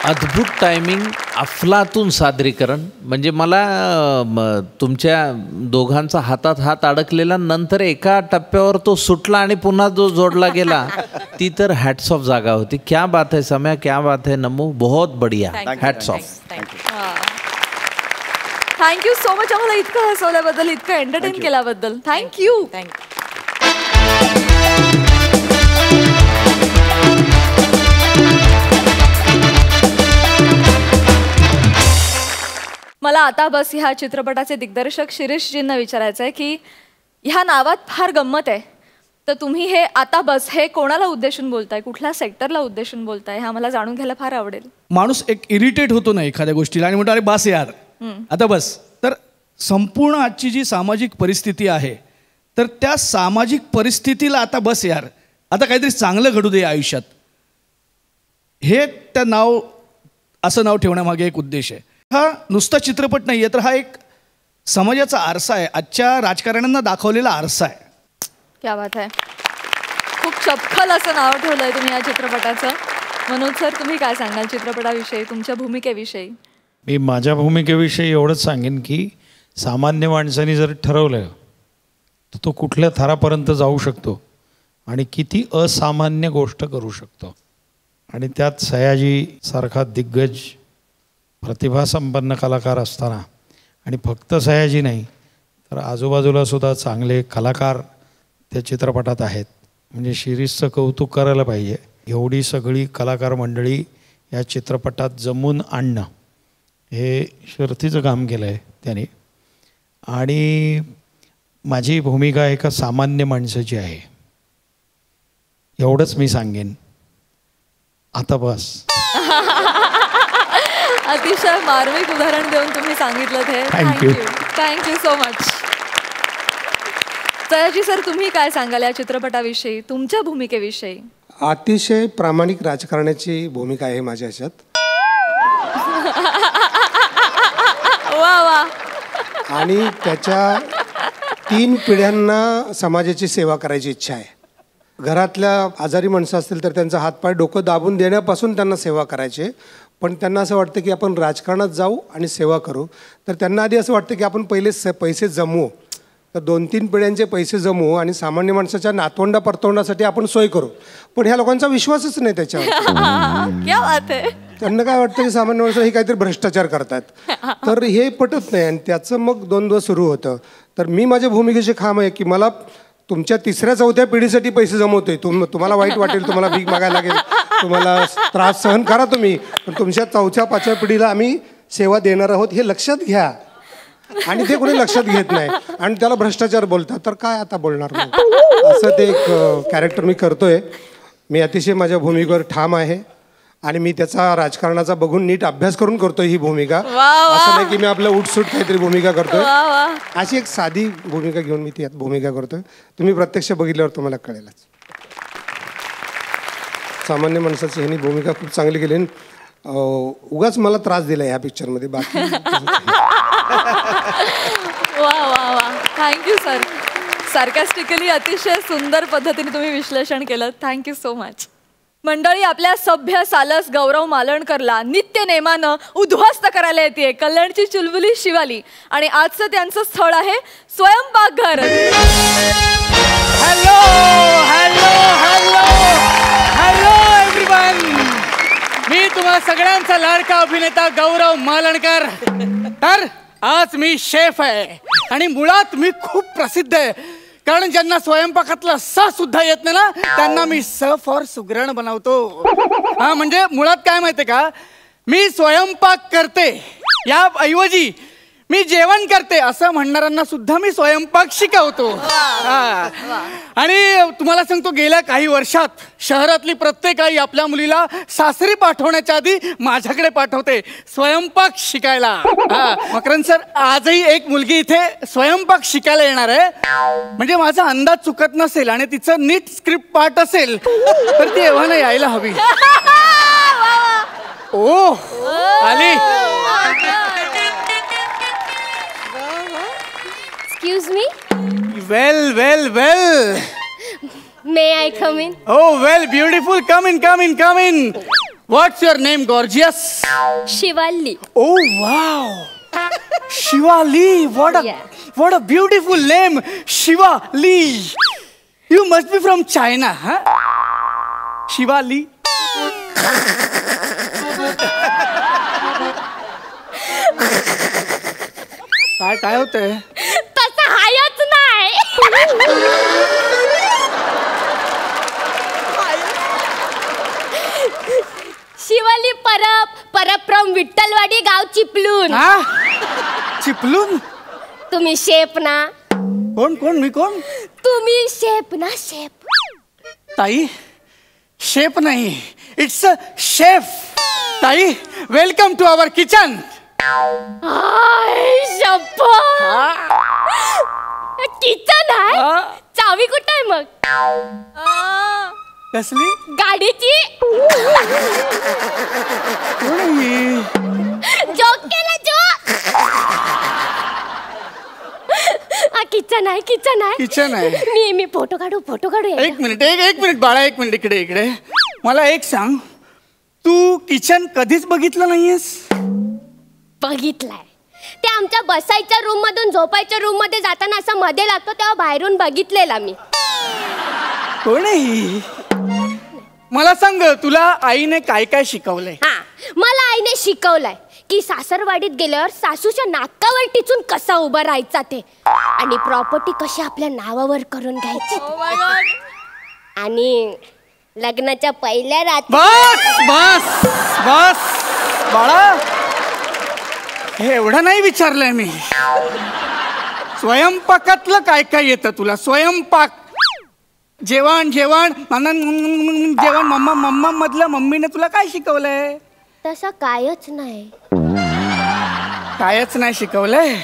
अद्भुत टायमिंग, अफलातून सादरीकरण. म्हणजे मला तुमच्या दोघांचा हातात हात अडकलेला, नंतर एका टप्प्यावर तो सुटला आणि पुन्हा जो जोडला गेला, ती तर हॅट्स ऑफ जागा होती. क्या बात है सम्या, क्या बात है नमू, बहुत बढ़िया. Hats off. Thank you so much आम्हाला इतकं हसवल्याबद्दल, इतकं एंटरटेन केल्याबद्दल. थँक्यू. मला आता बस ह्या चित्रपटाचे दिग्दर्शक शिरीषजींना विचारायचं आहे की ह्या नावात फार गंमत आहे. तर तुम्ही हे आता बस हे कोणाला उद्देशून बोलताय, कुठल्या सेक्टरला उद्देशून बोलताय, हे आम्हाला जाणून घ्यायला फार आवडेल. माणूस एक इरिटेट होतो ना एखाद्या गोष्टीला आणि म्हणतो अरे बस यार आता बस. तर संपूर्ण आजची जी सामाजिक परिस्थिती आहे, तर त्या सामाजिक परिस्थितीला आता बस यार, आता काहीतरी चांगलं घडू दे आयुष्यात, हे त्या नाव असं नाव ठेवण्यामागे एक उद्देश आहे. हा नुसता चित्रपट नाही आहे, तर हा एक समाजाचा आरसा आहे, आजच्या राजकारण्यांना दाखवलेला आरसा आहे. क्या बात आहे. खूप चपखल असं नाव ठेवलंय तुम्ही या चित्रपटाचं. मनोज सर, तुम्ही काय सांगाल चित्रपटाविषयी, तुमच्या भूमिकेविषयी? मी माझ्या भूमिकेविषयी एवढंच सांगेन की सामान्य माणसाने जर ठरवलं तर तो कुठल्या थरापर्यंत जाऊ शकतो आणि किती असामान्य गोष्ट करू शकतो. आणि त्यात सयाजीसारखा दिग्गज प्रतिभासंपन्न कलाकार असताना, आणि फक्त सयाजी नाही तर आजूबाजूला सुद्धा चांगले कलाकार त्या चित्रपटात आहेत. म्हणजे शिरीषचं कौतुक करायला पाहिजे. एवढी सगळी कलाकार मंडळी या चित्रपटात जमून आणणं हे शर्थीचं काम केलं आहे त्याने. आणि माझी भूमिका एका सामान्य माणसाची आहे, एवढंच मी सांगेन. आता बस. अतिशय मार्मिक उदाहरण देऊन तुम्ही सांगितलं ते. Thank you so much. Sayaji sir, तुम्ही काय सांगाल या चित्रपटाविषयी, तुमच्या भूमिकेविषयी? अतिशय प्रामाणिक राजकारण्याची भूमिका आहे माझ्या ह्याच्यात. वा वा. आणि त्याच्या 3 पिढ्यांना समाजाची सेवा करायची इच्छा आहे. घरातल्या आजारी माणसं असतील तर त्यांचा हातपाय डोकं दाबून देण्यापासून त्यांना सेवा करायची. पण त्यांना असं वाटतं की आपण राजकारणात जाऊ आणि सेवा करू. तर त्यांना आधी असं वाटतं की आपण पहिले पैसे जमवू, तर 2-3 पिढ्यांचे पैसे जमवू आणि सामान्य माणसाच्या नातवंडा परतवण्यासाठी आपण सोय करू. पण ह्या लोकांचा विश्वासच नाही त्याच्यावर. क्या बात आहे. त्यांना काय वाटतं की सामान्य माणसं हे काहीतरी भ्रष्टाचार करतात, तर हे पटत नाही आणि त्याचं मग द्वंद्व सुरू होतं. तर मी माझ्या भूमिकेचे ठाम आहे की मला तुमच्या 3ऱ्या-4थ्या पिढीसाठी पैसे जमवतोय. तुम्हाला वाईट वाटेल, तुम्हाला भीक मागायला लागेल, तुम्हाला त्रास सहन करा तुम्ही, पण तुमच्या 4थ्या-5व्या पिढीला आम्ही सेवा देणार आहोत हे लक्षात घ्या. आणि ते कोणी लक्षात घेत नाही आणि त्याला भ्रष्टाचार बोलतात. तर काय आता बोलणार मग? असं ते एक कॅरेक्टर मी करतोय. मी अतिशय माझ्या भूमिकेवर ठाम आहे आणि मी त्याचा राजकारणाचा बघून नीट अभ्यास करून करतोय ही भूमिका. असं नाही की मी आपलं उठसूट काहीतरी भूमिका करतोय. अशी एक साधी भूमिका घेऊन मी ती भूमिका करतोय. तुम्ही प्रत्यक्ष बघितल्यावर तुम्हाला कळेलच. सामान्य माणसाची ह्यांनी भूमिका खूप चांगली केली. उगाच मला त्रास दिला ह्या पिक्चरमध्ये, बाकी वा वा वा. Thank you sir. सार्कॅस्टिकली अतिशय सुंदर पद्धतीने तुम्ही विश्लेषण केलं. Thank you so much. मंडळी, आपल्या सभ्य सालस गौरव मालणकरला नित्य नेमानं उद्ध्वस्त करायला येते कल्याणची चुलबुली शिवाली आणि आजचं त्यांचं स्थळ आहे स्वयंपाकघर. Hello hello hello hello everyone. मी तुम्हाला सगळ्यांचा लाडका अभिनेता गौरव मालणकर. तर आज मी शेफ आहे आणि मुळात मी खूप प्रसिद्ध आहे, कारण ज्यांना स्वयंपाकातलं स सुद्धा येत नाही ना त्यांना मी स फॉर सुगरण बनवतो. हा म्हणजे मुळात काय माहितीये का, मी स्वयंपाक करते या ऐवजी मी जेवण करते असं म्हणणाऱ्यांना सुद्धा मी स्वयंपाक शिकवतो. आणि तुम्हाला सांगतो, गेल्या काही वर्षात शहरातली प्रत्येक आई आपल्या मुलीला सासरी पाठवण्याच्या आधी माझ्याकडे पाठवते स्वयंपाक शिकायला. मकरंद सर, आजही एक मुलगी इथे स्वयंपाक शिकायला येणार आहे. म्हणजे माझा अंदाज चुकत नसेल आणि तिचं नीट स्क्रिप्ट पाठ असेल तर ती एव्हाना यायला हवी. ओ आली. Excuse me? Well. May I come in? Oh, well, beautiful. Come in. What's your name, gorgeous? Shivali. Oh, wow. Shivali. What a beautiful name. Shivali. You must be from China, huh? Shivali. काय होतंय? तसं हायच नाही. Shivali Parab from Vitthalwadi, गाव चिपलून. चिपलून? तुम्ही chef ना? कोण मी कोण? तुम्ही शेफ ना? शेफ. ताई, शेफ नाही, इट्स अ शेफ. ताई, welcome to our kitchen. Kitchen आहे? चावी कुठे आहे मग? कसली? गाडीची. जोक केला जोक. किचन आहे. मी फोटो काढू. एक मिनिट बाळा, एक मिनिट इकडे. मला एक सांग, तू किचन कधीच बघितलं नाहीयेस? बघितलाय. ते आमच्या बसायच्या रूम मधून झोपायच्या रूम मध्ये जाताना असं मध्ये लागतो तेव्हा बाहेरून बघितलेला मी. कोणी? मला सांग, तुला आईने काय काय शिकवलंय? मला आईने शिकवलंय की सासरवाडीत गेल्यावर सासूच्या नाकावर टिचून कसा उभा राहायचा ते, आणि प्रॉपर्टी कशी आपल्या नावावर करून घ्यायची, आणि लग्नाच्या पहिल्या रात्री. बस बाळा, हे एवढं नाही विचारलंय मी. स्वयंपाकातलं काय काय येतं तुला? स्वयंपाक, जेवण मम्मा मधलं मम्मीने तुला काय शिकवलंय? तसं कायच नाही शिकवलंय.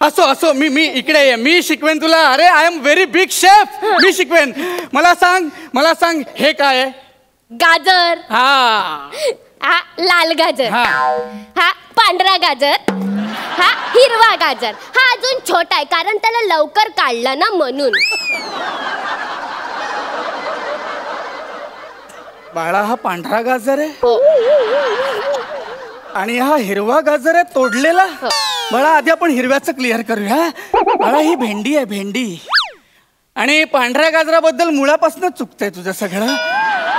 असो असो, मी इकडे ये, मी शिकवेन तुला. अरे I am very big chef, मी शिकवेन. मला सांग हे काय आहे? गाजर. हा हा लाल गाजर. हा. हा पांढरा गाजर. हा हिरवा गाजर. हा अजून छोटा आहे कारण त्याला लवकर काढलं ना म्हणून. बाळा हा पांढरा गाजर आहे हो. आणि हा हिरवा गाजर आहे तोडलेला. बाळा आधी आपण हिरव्याचं क्लिअर करूया. बाळा ही भेंडी आहे, भेंडी. आणि पांढऱ्या गाजराबद्दल मुळापासून चुकतंय तुझं सगळं.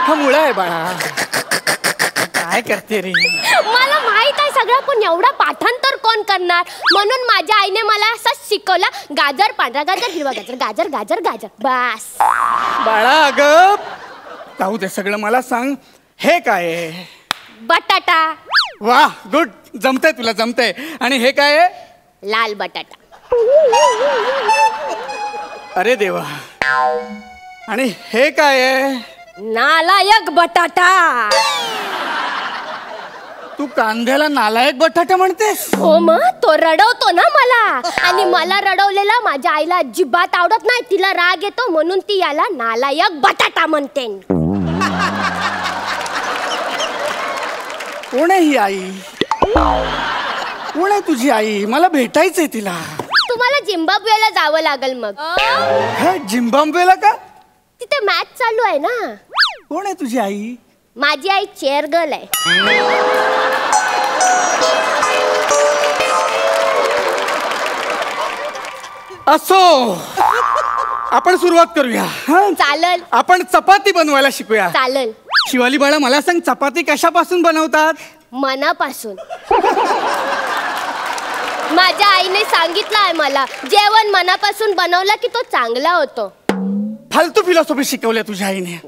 हा मुळा आहे बाळा. काय करते रे? मला माहित आहे सगळं, पण एवढा पाठांतर कोण करणार? म्हणून माझ्या आईने मला असंच शिकवलं, गाजर पांढरा गाजर हिरवा गाजर, गाजर गाजर गाजर, बस. बाळा अगं जाऊ दे सगळं, मला सांग हे काय आहे? बटाटा. वा गुड, जमतंय तुला, जमतंय. आणि हे काय आहे? लाल बटाटा. अरे देवा. आणि हे काय आहे? नालायक बटाटा. तू कांद्याला नालायक बटाटा म्हणतेस? हो मग, तो रडवतो ना मला, आणि मला रडवलेला माझ्या आईला अजिबात आवडत नाही. तिला राग येतो म्हणून ती याला नालायक बटाटा म्हणते. कोण आहे ही आई? कोण आहे तुझी आई? मला भेटायचंय तिला. तुम्हाला झिम्बाब्वेला जावं लागेल मग. झिम्बाब्वेला का? तिथे मॅच चालू आहे ना. कोण आहे तुझी आई? माझी आई चेअर गर्ल आहे. असो, आपण सुरुवात करूया. चालेल. आपण चपाती बनवायला शिकूया. चालेल. शिवाली बाळा मला सांग, चपाती कशापासून बनवतात? मनापासून. माझ्या आईने सांगितलं आहे मला, जेवण मनापासून बनवलं की तो चांगला होतो. फालतू फिलॉसॉफी शिकवल्या तुझ्या आईने.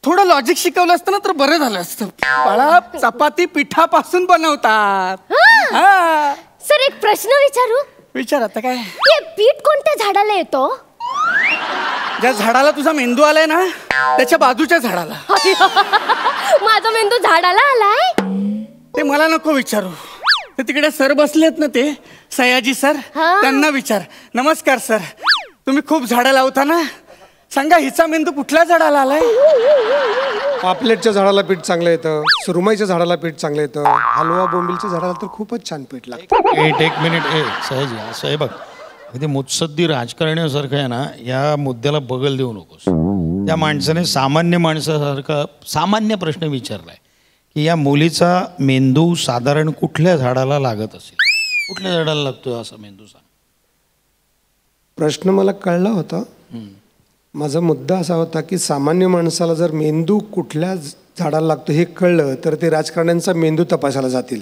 थोडं लॉजिक शिकवलं असतं ना तर बरं झालं असतं. बाळा चपाती पिठापासून बनवतात. हा. सर एक प्रश्न विचारू? विचार. आता काय? हे पीठ कोणत्या झाडाला येतो? ज्या झाडाला तुझा मेंदू आलाय ना त्याच्या बाजूच्या झाडाला. माझा मेंदू झाडाला आलाय? ते मला नको विचारू. ते तिकडे सर बसलेत ना, ते सयाजी सर, त्यांना विचार. नमस्कार सर, तुम्ही खूप झाडं लावता ना, सांगा हिचा मेंदू कुठल्या झाडाला आलाय? पापलेटच्या झाडाला पीठ चांगलं येतं, सुरमईच्या झाडाला पीठ चांगलं येतं, हलवा बोंबिलच्या झाडाला तर खूपच छान पीठ लागतं. एक मिनिट. सहज असं आहे बघ, अगदी मुत्सद्दी राजकारण्यासारखं आहे ना, या मुद्द्याला बगल देऊ नकोस. त्या माणसाने सामान्य माणसासारखा सामान्य प्रश्न विचारलाय की या मुलीचा मेंदू साधारण कुठल्या झाडाला लागत असेल? कुठल्या झाडाला लागतो असा मेंदू? सांग. प्रश्न मला कळला होता. माझा मुद्दा असा होता की सामान्य माणसाला जर मेंदू कुठल्या झाडाला लागतो हे कळलं तर ते राजकारण्यांचा मेंदू तपासायला जातील,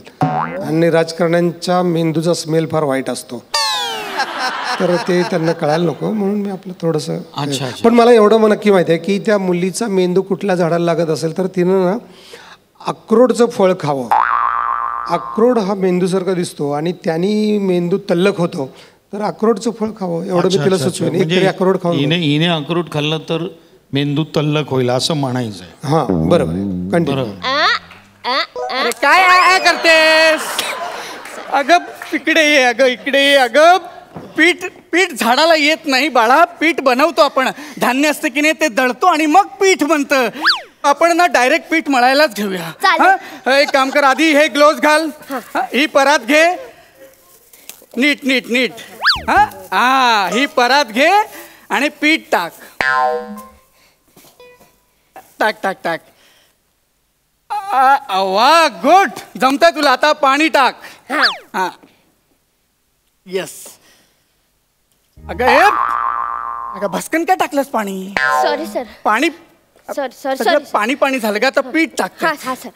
आणि राजकारण्यांच्या मेंदूचा स्मेल फार वाईट असतो, तर ते त्यांना कळायला नको म्हणून मी आपलं थोडंसं. पण मला एवढं नक्की माहिती आहे की त्या मुलीचा मेंदू कुठल्या झाडाला लागत असेल तर तिनं ना अक्रोडचं फळ खावं. अक्रोड हा मेंदूसारखा दिसतो आणि त्यांनी मेंदू तल्लख होतो, तर अक्रोडचं फळ खावं एवढं मी तिला सुचवेन. एक अक्रोड खाऊन हिने अक्रोड खाल्लं तर मेंदू तल्लख होईल असं म्हणायचंय. हा बरोबर. कंटिन्यू. अरे काय करतेस? अगं इकडे ये, अगं इकडे ये. अगं पीठ झाडाला येत नाही बाळा. पीठ बनवतो आपण, धान्य असतं की नाही ते दळतो आणि मग पीठ बनतं. आपण ना डायरेक्ट पीठ मळायलाच घेऊया. एक काम कर, आधी हे ग्लोव्ज घाल, ही परात घे, नीट नीट नीट. हा ही परात घे आणि पीठ टाक. टाक टाक टाक. वा गुड, जमतंय तुला. आता पाणी टाक. हा येस. अगं भस्कन काय टाकलंस पाणी? Sorry sir. पाणी सर सर सर पाणी पाणी झालं का? आता पीठ टाक. हा सर.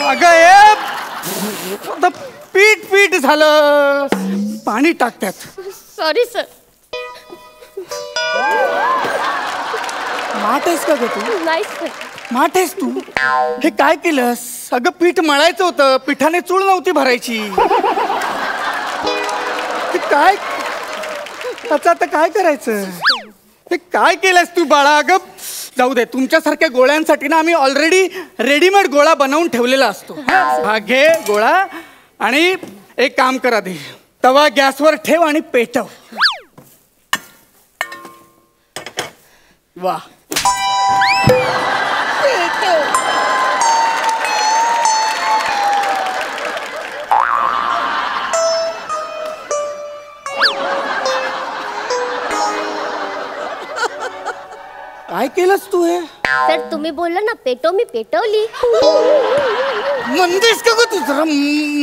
अगं पीठ पीठ झालं, पाणी टाक त्यात. Sorry sir. माठ आहेस का ग तू? नाही सर. माठ आहेस तू? हे काय केलंस? अगं पीठ मळायचं होतं, पिठाने चूळ नव्हती भरायची. काय आता काय करायचं? हे काय केलंस तू बाळा? अगं जाऊ दे, तुमच्यासारख्या गोळ्यांसाठी ना आम्ही ऑलरेडी रेडीमेड गोळा बनवून ठेवलेला असतो. हा घे गोळा, आणि एक काम कर आधी, तवा गॅसवर ठेव आणि पेटव. वा काय केलंस तू हे? तर तुम्ही बोलला ना पेटव, मी पेटवली. मंदेश का ग तू जरा,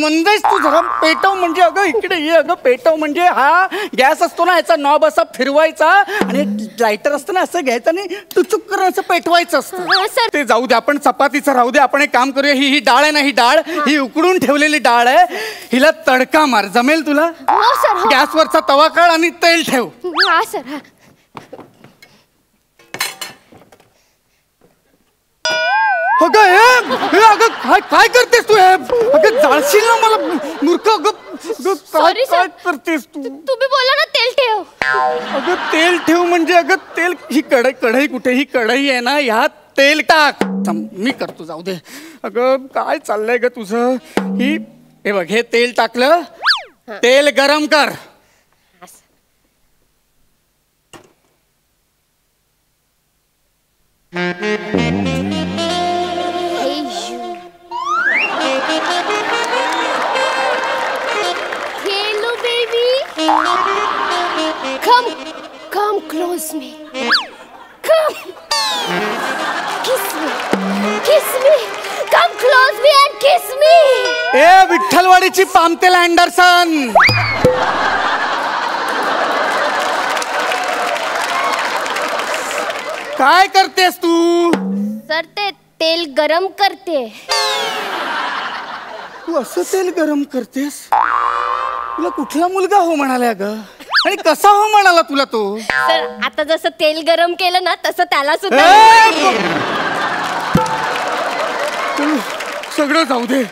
मंदेश तू जरा. पेटव म्हणजे अगं इकडे ये. अगं पेटव म्हणजे हा गॅस असतो ना, याचा नॉब असा फिरवायचा आणि लायटर असतं ना, असं घ्यायचं आणि टुचुक करून असं पेटवायचं असतं. ते जाऊ दे, आपण चपातीचं राहू दे. आपण एक काम करूया, ही डाळ आहे ना, ही डाळ ही उकडून ठेवलेली डाळ आहे, हिला तडका मार. जमेल तुला? हो सर. गॅसवरचा तवा काढ आणि तेल ठेव. हा सर. अगं हे अगं काय करतेस तू? हे अगं जाळशील ना मला, मूर्ख. अगं काय करतेस तू? तुम्ही बोला ना तेल ठेव. अगं तेल ठेव म्हणजे अगं तेल, ही कढई कुठे? ही कढई आहे ना, ह्यात तेल टाक. मी करतो, जाऊ दे. अगं काय चाललंय ग तुझं? हे बघ, हे तेल टाकलं, तेल गरम कर. Hello, baby. Come close me. Come. Kiss me. Come close me and kiss me. ए विठ्ठलवाडीची पामतेल अँडरसन. काय करतेस तू? सर ते तेल गरम करते. तू असं तेल गरम करतेस? तुला कुठला मुलगा हो म्हणाला ग? आणि कसा हो म्हणाला तुला तो? सर आता जसं तेल गरम केलं ना, तसं त्याला सुद्धा. सगळं जाऊ दे,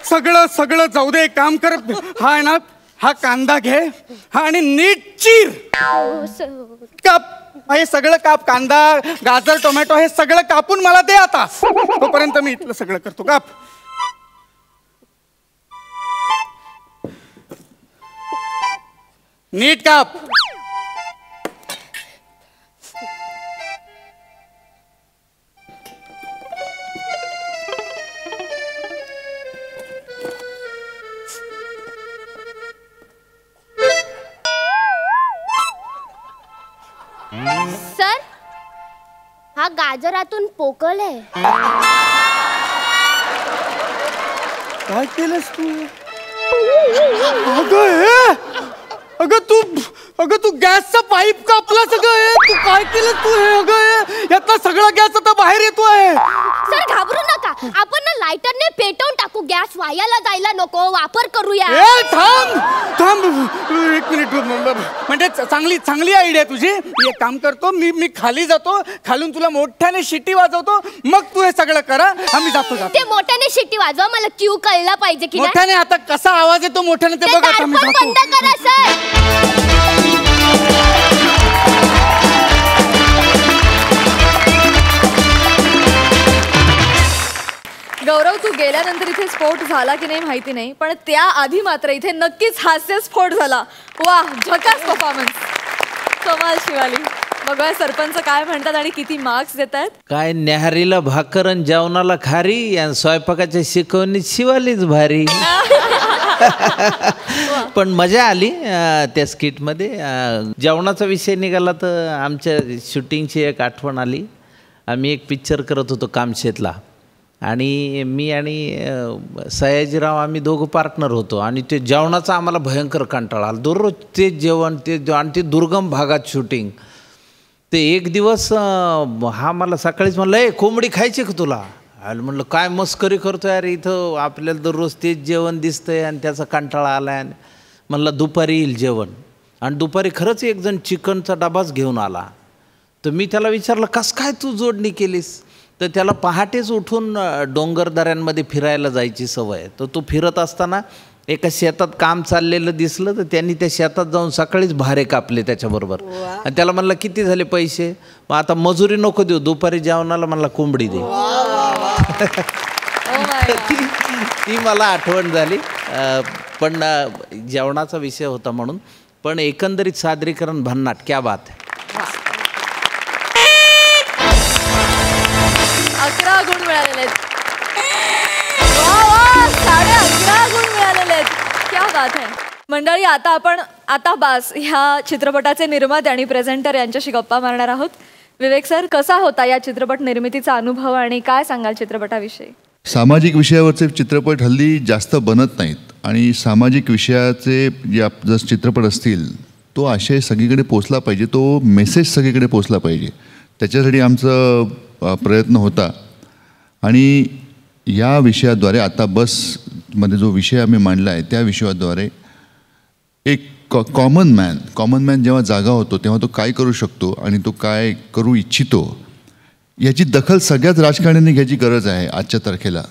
सगळं जाऊ दे. एक काम कर, हा आहे ना, हा कांदा घे, हा आणि नीट चीर. काप, हे सगळं काप. कांदा, गाजर, टोमॅटो हे सगळं कापून मला दे आता. तोपर्यंत मी इथलं सगळं करतो. काप. नीट काप. सर हा गाजरातून पोकळ आहे. काय केलंस तू? अगं तू गॅसचा पाईप कापला सगळं. तू काय केलं तू? हे अगं यातला सगळा गॅस आता बाहेर येतोय. सर घाबरू नका, आपण ना लायटरने पेटवून टाकू. गॅस वायाला जायला नको, वापर करूया. थांब एक मिनिट. म्हणजे चांगली आयडिया तुझी. एक काम करतो, मी खाली जातो, खालून तुला मोठ्याने शिटी वाजवतो, मग तू हे सगळं करा. आम्ही जातो. ते मोठ्याने शिटी वाजवा, मला क्यू कळला पाहिजे की मोठ्याने. आता कसा आवाज येतो मोठ्याने ते बघा. आम्ही जातो. बंद करा सर. गौरव, तू गेल्यानंतर इथे स्फोट झाला की नाही माहिती नाही, पण त्याआधी मात्र इथे नक्कीच हास्य स्फोट झाला. वा, झकास परफॉर्मन्स. कमाल शिवाली. बघा सरपंच काय म्हणतात आणि किती मार्क्स देत आहेत. काय न्याहारीला भाकर आणि जेवणाला खारी आणि स्वयंपाकाच्या शिकवणीत शिवालीच भारी. पण मजा आली त्या स्किटमध्ये. जेवणाचा विषय निघाला तर आमच्या शूटिंगची एक आठवण आली. आम्ही एक पिक्चर करत होतो कामशेतला, आणि मी आणि सयाजीराव आम्ही दोघं पार्टनर होतो. आणि ते जेवणाचा आम्हाला भयंकर कंटाळा आला. दररोज तेच जेवण, आणि ते दुर्गम भागात शूटिंग. ते एक दिवस हा मला सकाळीच म्हणलं, ए कोंबडी खायची का तुला? आणि म्हणलं काय मस्करी करतो यार, इथं आपल्याला दररोज तेच जेवण दिसतंय आणि त्याचा कंटाळा आला आहे. म्हणलं दुपारी येईल जेवण. आणि दुपारी खरंच एक जण चिकनचा डबाच घेऊन आला. तर मी त्याला विचारलं, कसं काय तू जोडणी केलीस? तर त्याला पहाटेच उठून डोंगरदऱ्यांमध्ये फिरायला जायची सवय. तर तो फिरत असताना एका शेतात काम चाललेलं दिसलं, तर त्यांनी त्या शेतात जाऊन सकाळीच भारे कापले त्याच्याबरोबर. आणि त्याला म्हणलं किती झाले पैसे? मग आता मजुरी नको देऊ, दुपारी जेवणाला म्हणला कोंबडी दे. ती मला आठवण झाली. पण जेवणाचा विषय होता म्हणून. पण एकंदरीत सादरीकरण भन्नाट, क्या बात है. 11 गुण मिळालेले आहेत. वा वा, 11.5 गुण मिळालेले आहेत. क्या बात है. मंडळी, आता बास ह्या चित्रपटाचे निर्माते आणि प्रेझेंटर यांच्याशी गप्पा मारणार आहोत. विवेक सर, कसा होता या चित्रपट निर्मितीचा अनुभव आणि काय सांगाल चित्रपटाविषयी? सामाजिक विषयावरचे चित्रपट हल्ली जास्त बनत नाहीत आणि सामाजिक विषयाचे जर चित्रपट असतील तो आशय सगळीकडे पोचला पाहिजे, तो मेसेज सगळीकडे पोचला पाहिजे. त्याच्यासाठी आमचा प्रयत्न होता आणि या विषयाद्वारे आता बसमध्ये जो विषय आम्ही मांडला आहे त्या विषयाद्वारे एक कॉमन मॅन जेव्हा जागा होतो तेव्हा तो काय करू शकतो आणि तो काय करू इच्छितो याची दखल सगळ्याच राजकारण्यांनी घ्यायची गरज आहे आजच्या तारखेला.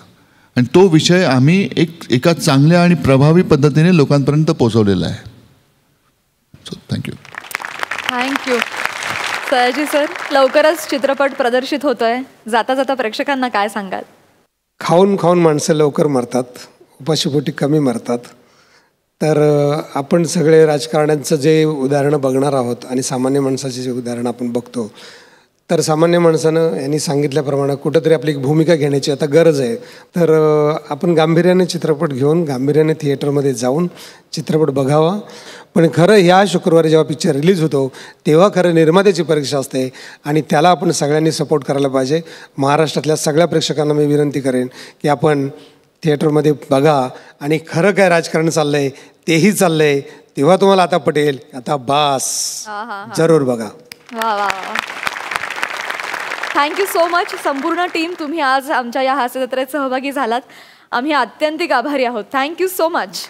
आणि तो विषय आम्ही एका चांगल्या आणि प्रभावी पद्धतीने लोकांपर्यंत पोहोचवलेला आहे. So thank you. सयाजी सर, लवकरच चित्रपट प्रदर्शित होतोय, जाता जाता प्रेक्षकांना काय सांगाल? खाऊन खाऊन माणसं लवकर मरतात, उपाशीपोटी कमी मरतात. तर आपण सगळे राजकारण्यांचं जे उदाहरणं बघणार आहोत आणि सामान्य माणसाचे जे उदाहरणं आपण बघतो, तर सामान्य माणसानं यांनी सांगितल्याप्रमाणे कुठंतरी आपली एक भूमिका घेण्याची आता गरज आहे. तर आपण गांभीर्याने चित्रपट घेऊन गांभीर्याने थिएटरमध्ये जाऊन चित्रपट बघावा. पण खरं ह्या शुक्रवारी जेव्हा पिक्चर रिलीज होतो तेव्हा खरं निर्मात्याची परीक्षा असते आणि त्याला आपण सगळ्यांनी सपोर्ट करायला पाहिजे. महाराष्ट्रातल्या सगळ्या प्रेक्षकांना मी विनंती करेन की आपण थिएटरमध्ये बघा आणि खरं काय राजकारण चाललं आहे तेही चाललं आहे, तेव्हा तुम्हाला आता पटेल. आता बास, जरूर बघा. वा वा वा. थँक्यू सो मच संपूर्ण टीम, तुम्ही आज आमच्या या हास्यजत्रेत सहभागी झालात. आम्ही आत्यंतिक आभारी आहोत. Thank you so much.